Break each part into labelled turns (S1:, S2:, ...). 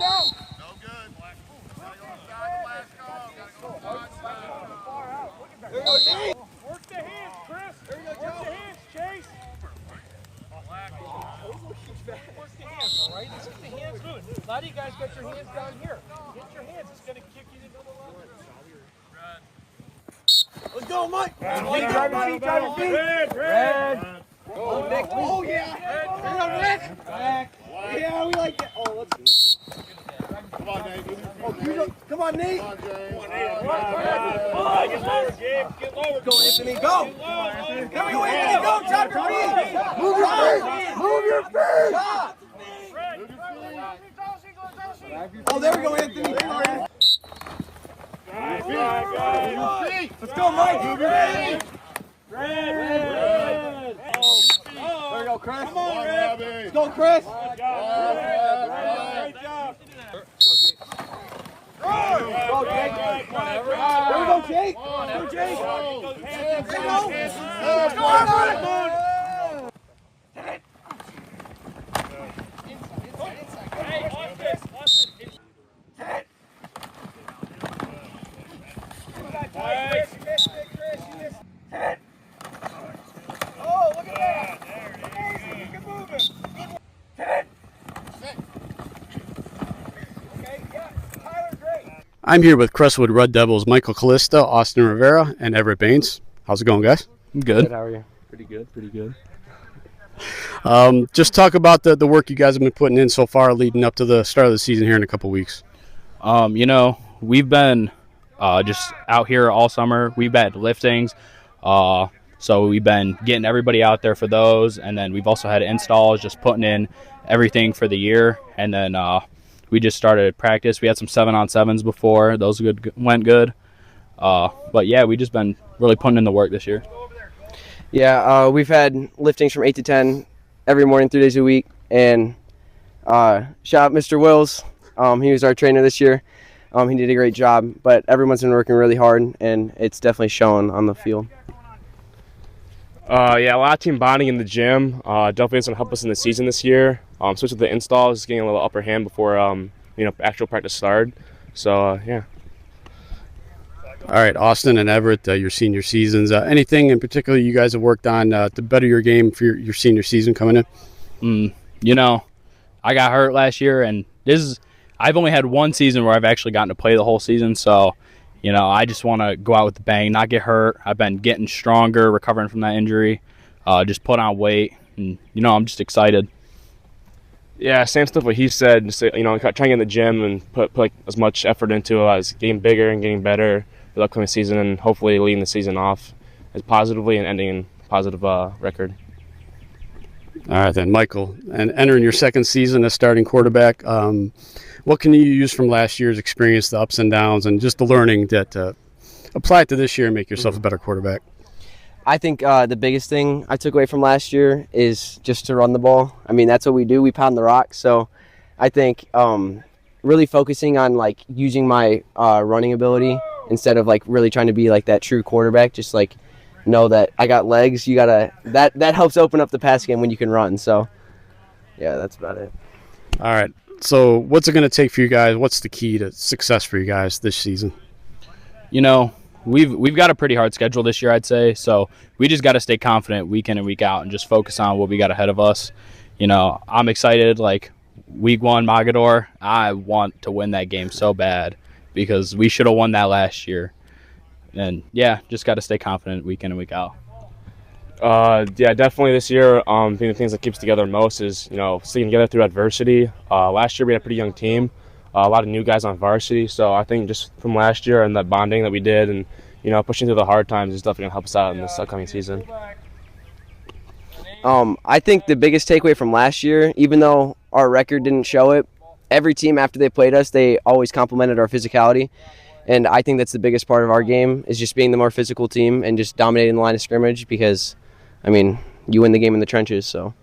S1: Work the hands, Chris. Work the hands, Chase. Work the hands, all right? This is the hands moving. A lot of you guys got your hands down here. Get your hands. It's going to kick you to double line.
S2: Let's go, Mike.
S1: Red.
S2: Oh, Nick. Oh, yeah. There you go, Nick. Back. Yeah, we like that. Oh, let's go. Come on, Nate. Oh, come on, Nate. Come on,
S1: Get lower, Gabe. Get lower.
S2: Go, Anthony. Go. Here we go, Anthony. Go. Chop your feet. Move your feet. Move your feet. Chop. Oh, there we go, Anthony. Let's go, Mike. Move your feet.
S1: Red.
S2: There we go, Chris.
S1: Come on, Red.
S2: Let's go, Chris.
S1: Great job.
S2: Go, Jake. There we go, Jake. Go, Jake. There we go. Let's go, Everett.
S1: Hey, watch this. Watch this.
S2: Oh, look at that. Amazing. You can move it. Okay, yeah. Tyler, great.
S3: I'm here with Crestwood Red Devils Michael Kalista, Austin Rivera, and Everett Baynes. How's it going, guys?
S4: Good.
S5: How are you? Pretty good.
S3: Just talk about the work you guys have been putting in so far leading up to the start of the season here in a couple weeks.
S4: We've been just out here all summer. We've had liftings, so we've been getting everybody out there for those, and then we've also had installs, just putting in everything for the year, and then we just started practice. We had some 7-on-7s before; those went good. But yeah, we just been really putting in the work this year.
S5: Yeah, we've had liftings from 8 to 10 every morning, 3 days a week. And shout out Mr. Wills. He was our trainer this year. He did a great job. But everyone's been working really hard, and it's definitely showing on the field.
S6: Yeah, a lot of team bonding in the gym. Definitely is going to help us in the season this year. Especially with the installs, getting a little upper hand before actual practice started. So yeah.
S3: All right, Austin and Everett, your senior seasons. Anything in particular you guys have worked on to better your game for your senior season coming in?
S4: I got hurt last year, and I've only had one season where I've actually gotten to play the whole season. So, I just want to go out with a bang, not get hurt. I've been getting stronger, recovering from that injury, just put on weight, and, I'm just excited.
S6: Yeah, same stuff what he said. Just, try and get in the gym and put like as much effort into it as getting bigger and getting better for the upcoming season, and hopefully leading the season off as positively and ending in a positive record.
S3: All right, then, Michael, and entering your second season as starting quarterback, what can you use from last year's experience, the ups and downs, and just the learning that apply it to this year and make yourself a better quarterback?
S5: I think the biggest thing I took away from last year is just to run the ball. I mean, that's what we do. We pound the rock. So I think really focusing on, using my running ability instead of, really trying to be, that true quarterback. Just, know that I got legs. You got to – that helps open up the pass game when you can run. So, yeah, that's about it.
S3: All right. So what's it going to take for you guys? What's the key to success for you guys this season?
S4: We've got a pretty hard schedule this year, I'd say. So we just got to stay confident week in and week out and just focus on what we got ahead of us. I'm excited. Week 1, Mogador, I want to win that game so bad because we should have won that last year. And, yeah, just got to stay confident week in and week out.
S6: Yeah, definitely this year, I think the things that keeps together most is, sticking together through adversity. Last year we had a pretty young team. A lot of new guys on varsity, so I think just from last year and that bonding that we did and, pushing through the hard times is definitely going to help us out in this upcoming season.
S5: I think the biggest takeaway from last year, even though our record didn't show it, every team after they played us, they always complimented our physicality. And I think that's the biggest part of our game is just being the more physical team and just dominating the line of scrimmage because, you win the game in the trenches, so.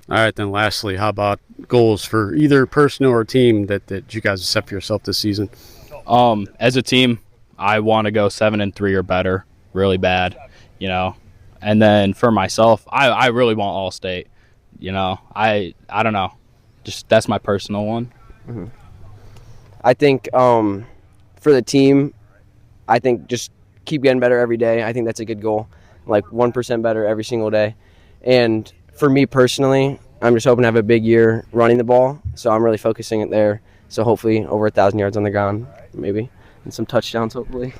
S3: All right, then lastly, how about goals for either personal or team that you guys have set for yourself this season?
S4: As a team, I want to go 7-3 or better, really bad, And then for myself, I really want All-State. I don't know. Just that's my personal one.
S5: Mm-hmm. I think for the team, I think just keep getting better every day. I think that's a good goal, like 1% better every single day. And for me personally, I'm just hoping to have a big year running the ball, so I'm really focusing it there. So hopefully over 1,000 yards on the ground, maybe, and some touchdowns hopefully.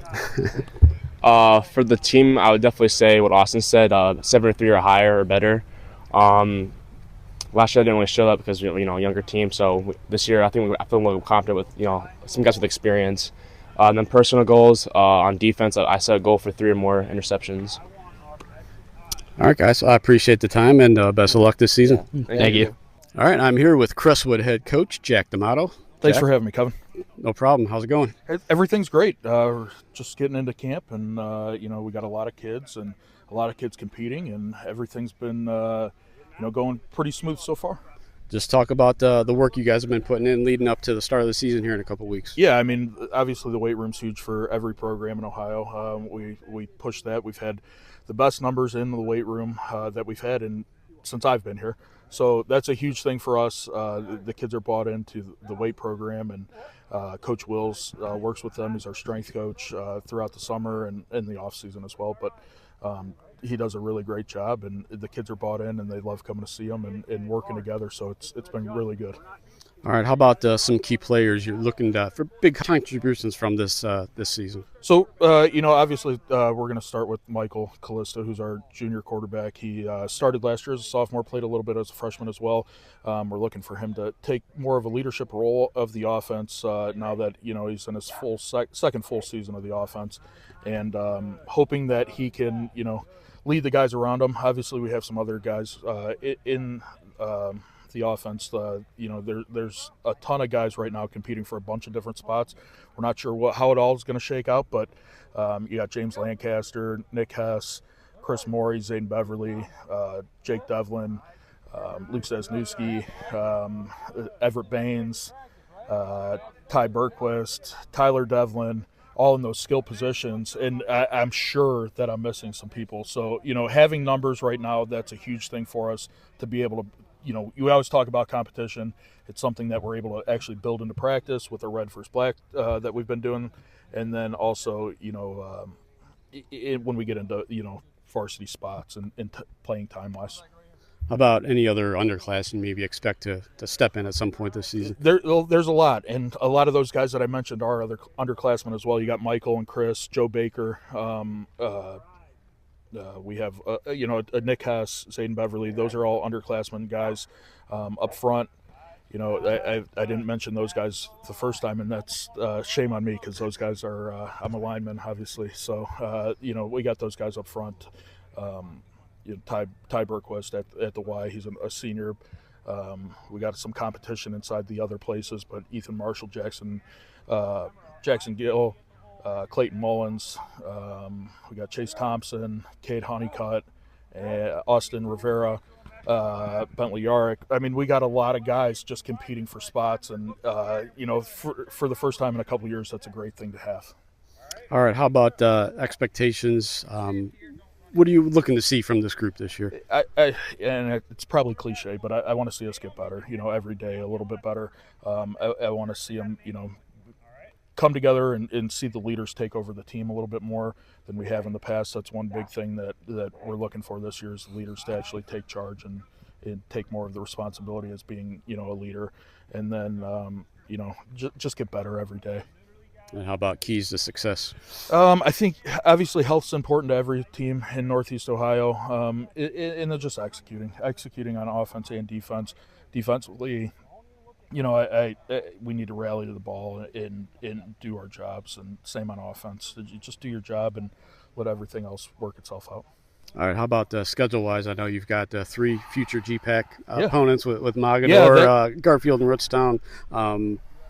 S6: For the team, I would definitely say what Austin said, 7 or 3 or higher or better. Last year I didn't really show that because we were, a younger team. So this year I feel a little confident with, some guys with experience. And then personal goals on defense, I set a goal for 3 or more interceptions.
S3: All right, guys. I appreciate the time and best of luck this season.
S4: Thank you.
S3: All right, I'm here with Crestwood head coach Jack D'Amato.
S7: Thanks
S3: Jack?
S7: for having me, Kevin.
S3: No problem. How's it going?
S7: Everything's great. We're just getting into camp, and we got a lot of kids and a lot of kids competing, and everything's been going pretty smooth so far.
S3: Just talk about the work you guys have been putting in leading up to the start of the season here in a couple weeks.
S7: Yeah, I mean, obviously the weight room's huge for every program in Ohio. We push that. We've had the best numbers in the weight room that we've had since I've been here. So that's a huge thing for us. The kids are bought into the weight program, and Coach Wills works with them. He's our strength coach throughout the summer and in the off season as well. But he does a really great job, and the kids are bought in, and they love coming to see him and working together. So it's been really good.
S3: All right, how about some key players you're looking for big contributions from this season?
S7: So, obviously we're going to start with Michael Kalista, who's our junior quarterback. He started last year as a sophomore, played a little bit as a freshman as well. We're looking for him to take more of a leadership role of the offense now that, he's in his full second full season of the offense, and hoping that he can, lead the guys around him. Obviously, we have some other guys in the offense. There's a ton of guys right now competing for a bunch of different spots. We're not sure how it all is going to shake out, but you got James Lancaster, Nick Hess, Chris Morey, Zayden Beverly, Jake Devlin, Luke Zesnewski, Everett Baynes, Ty Berquist, Tyler Devlin, all in those skill positions, and I'm sure that I'm missing some people. So, having numbers right now, that's a huge thing for us to be able to, you always talk about competition. It's something that we're able to actually build into practice with the Red First Black that we've been doing, and then also, when we get into, varsity spots and playing time-wise.
S3: How about any other underclass you maybe expect to step in at some point this season?
S7: There's a lot, and a lot of those guys that I mentioned are other underclassmen as well. You got Michael and Chris, Joe Baker, we have a Nick Hess, Zayden Beverly. Those are all underclassmen guys. Up front, I didn't mention those guys the first time, and that's shame on me because those guys are I'm a lineman, obviously. So we got those guys up front. Ty Berquist at the Y, he's a senior. We got some competition inside the other places, but Ethan Marshall, Jackson Gill, Clayton Mullins, we got Chase Thompson, Cade Honeycutt, Austin Rivera, Bentley Yarrick. I mean, we got a lot of guys just competing for spots, and for the first time in a couple of years, that's a great thing to have.
S3: All right, how about expectations? What are you looking to see from this group this year?
S7: And it's probably cliche, but I want to see us get better, every day a little bit better. I want to see them, come together and see the leaders take over the team a little bit more than we have in the past. That's one big thing that we're looking for this year, is the leaders to actually take charge and take more of the responsibility as being, a leader. And then, just get better every day.
S3: And how about keys to success?
S7: I think obviously health's important to every team in Northeast Ohio, and then just executing on offense and defense. Defensively, we need to rally to the ball and do our jobs, and same on offense. You just do your job and let everything else work itself out.
S3: All right, how about schedule-wise? I know you've got 3 future GPAC opponents with Mogador, Garfield, and Rootstown.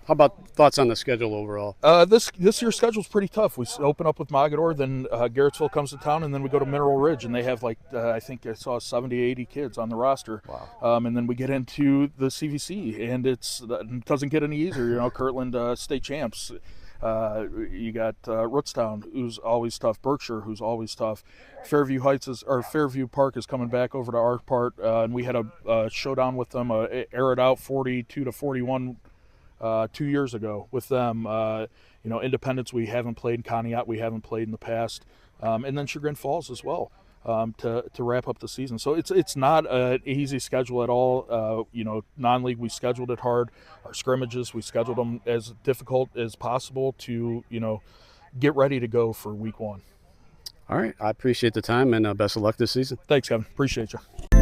S3: How about thoughts on the schedule overall?
S7: This year's schedule's pretty tough. We open up with Mogador, then Garrettsville comes to town, and then we go to Mineral Ridge, and they have I think I saw 70, 80 kids on the roster.
S3: Wow.
S7: And then we get into the CVC, and it doesn't get any easier. Kirtland state champs. You got Rootstown, who's always tough. Berkshire, who's always tough. Fairview Park is coming back over to our part, and we had a showdown with them, air it out 42-41. 2 years ago with them. Independence we haven't played, Conneaut we haven't played in the past, and then Chagrin Falls as well. To wrap up the season. So it's not an easy schedule at all. Non-league, we scheduled it hard. Our scrimmages, we scheduled them as difficult as possible to, get ready to go for week 1.
S3: All right. I appreciate the time, and best of luck this season.
S7: Thanks, Kevin. Appreciate you.